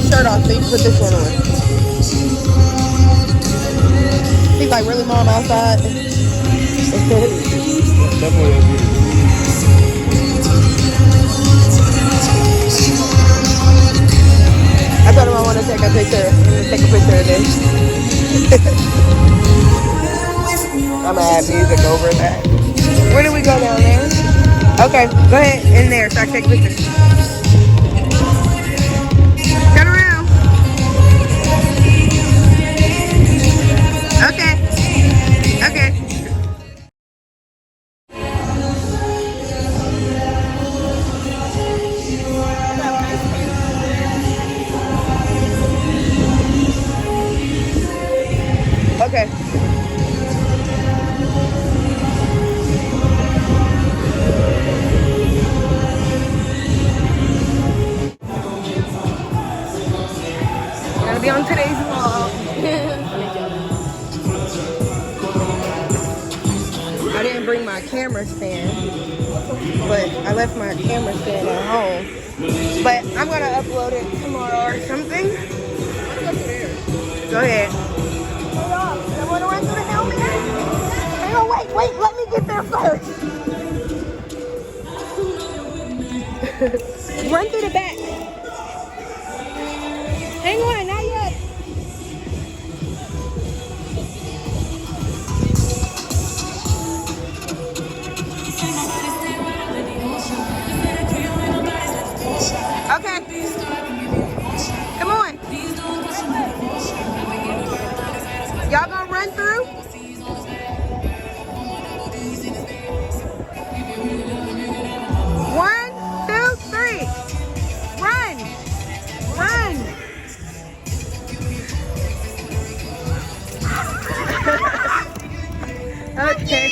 shirt off so you can put this one on. He's like, really, Mom, outside? I told him I want to take a picture. I'm going to take a picture of this. I'm going to add music over that. Where do we go down there? Okay, go ahead. In there so I can take pictures. Turn around. Okay. Okay. Okay. Gonna be on today's vlog. I didn't bring my camera stand, but I left my camera stand at home. But I'm gonna upload it tomorrow or something. Go ahead. Hold on. I wanna run through the helmet. Hang on, wait, let me get there first. Run through the back. Hang on, not yet. Okay. Come on. Y'all gonna run through? 1, 2, 3. Run. Run. Okay.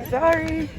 Sorry.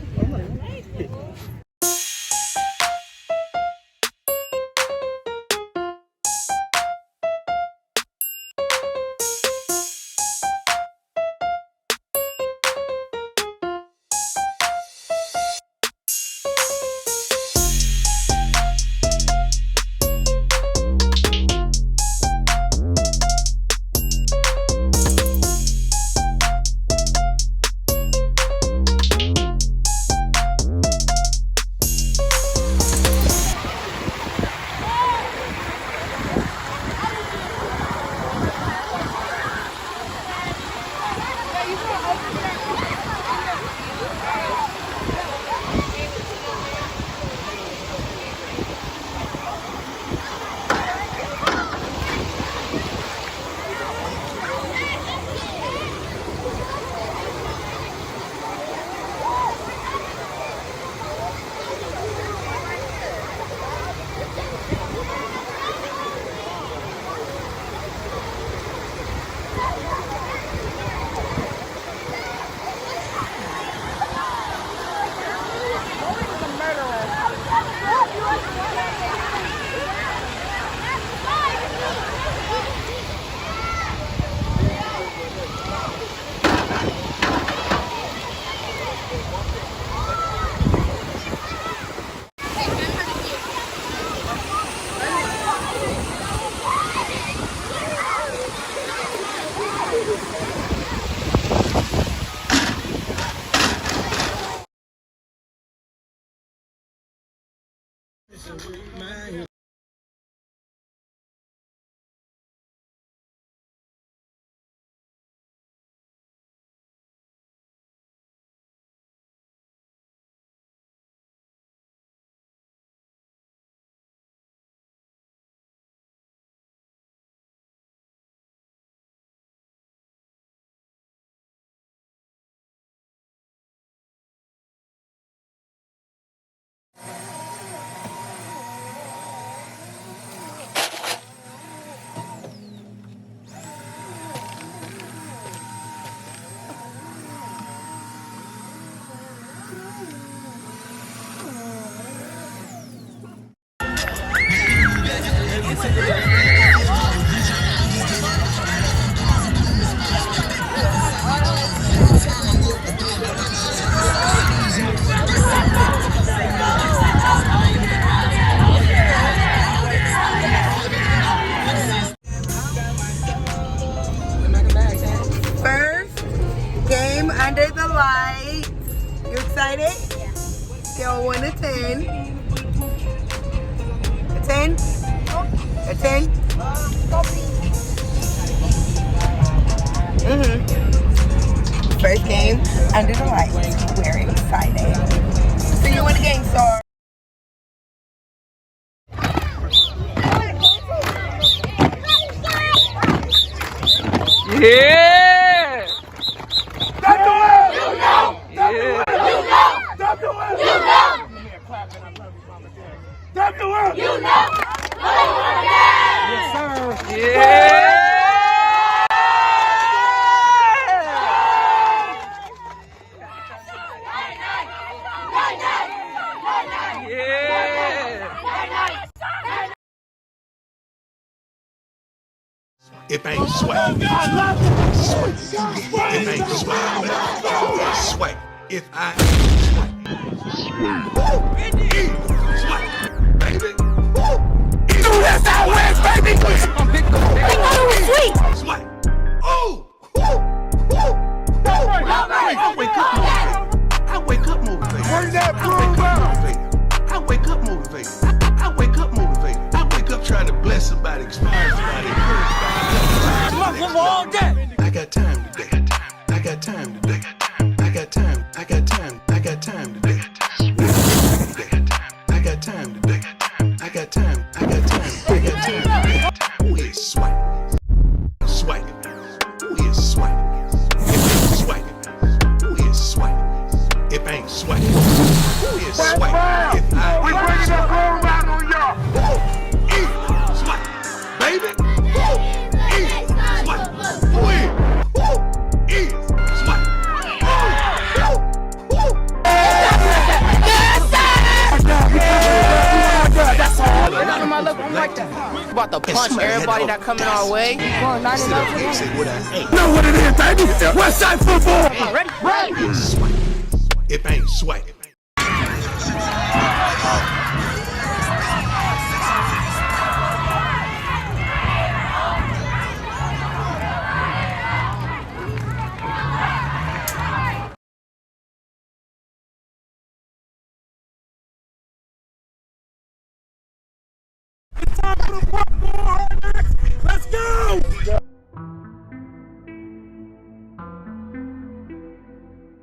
First game under the light. You excited? Yeah. Scale 1 to 10. A 10? A 10? First game under the light. We're excited. See you in the game, star. Yeah! Stop the wheel! You know! Stop the wheel! Yeah! You know! Stop the wheel! You know! Stop the wheel! You know! Yes, sir! Yeah! If ain't swag, if ain't swag, swag. If I ain't swag, baby. Do this out west, baby. Sweet. Swag. Oh. I wake up motivated. Bring that broom out. I wake up motivated. I wake up motivated. I wake up trying to bless somebody, inspire somebody, encourage somebody. I got time today. I got time today. I got time. I got time. I got time today. I got time today. I got time. I got time. I got time today. Who is swiping? Swiping. Who is swiping? If ain't swiping. Who is swiping? If ain't swiping. Who is swiping? If I We bringing that broom out on y'all. Who is swiping? Baby. Who is swiping? Who is swiping? About to punch everybody that coming our way. Know Know what it is, baby? West Side football. Ready? Ready? If ain't swiping. It's time for the football. Let's go.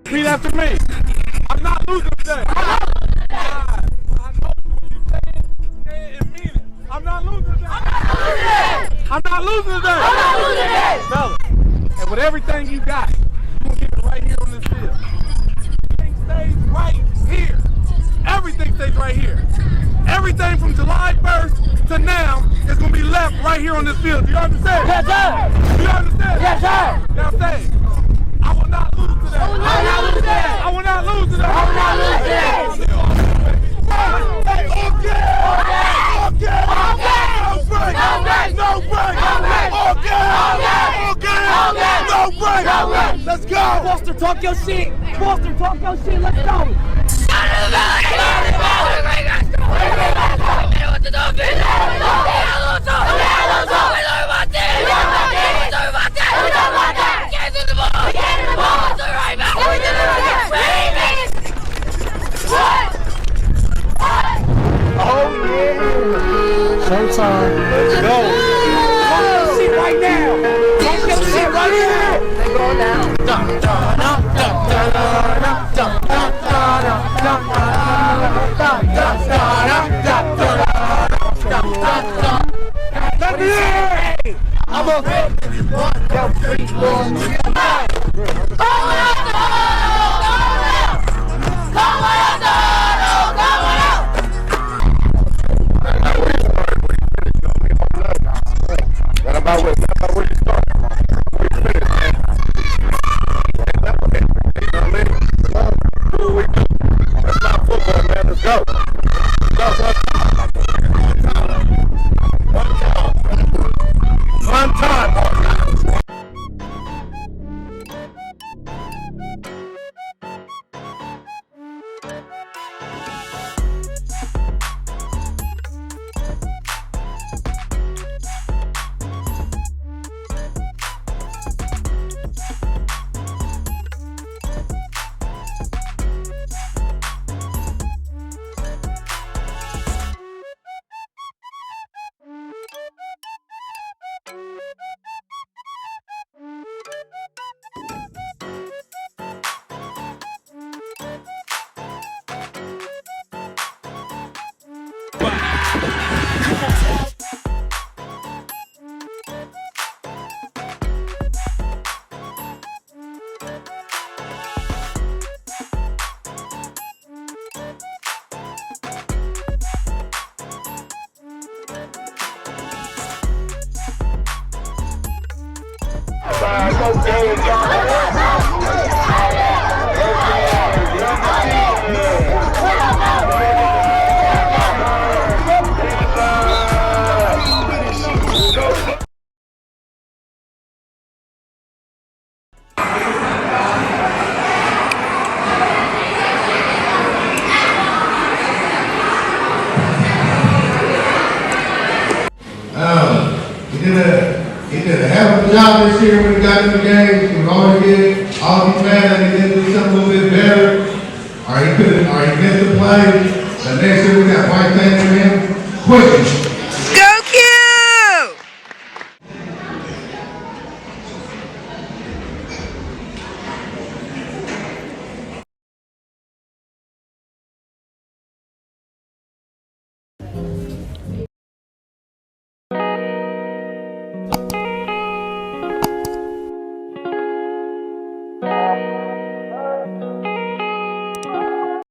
Repeat after me. I'm not losing today. I know what you say it and mean it. I'm not losing today. I'm not losing today. Fellas, and with everything you got, you're going to get it right here on this field. Everything stays right here. Everything stays right here. Everything from July 1st to now is going to be left right here on this field. Do you understand? Yes, sir. Do you understand? Yes, sir. Now say, I will not lose today. I will not lose today. I will not lose today. I will not lose today. No break. Let's go. Foster, talk your shit. Foster, talk your shit. Let's go. Oh, song. Let's go. Talk your shit right now. Talk your shit right now. They going down. Dun, dun, dun, dun, dun, dun, dun, dun, I'm a One time. He did a hell of a job this year when he got in the game. He was always good. All these mad that he didn't do something a little bit better. Or he missed the play. The next year we got White Tank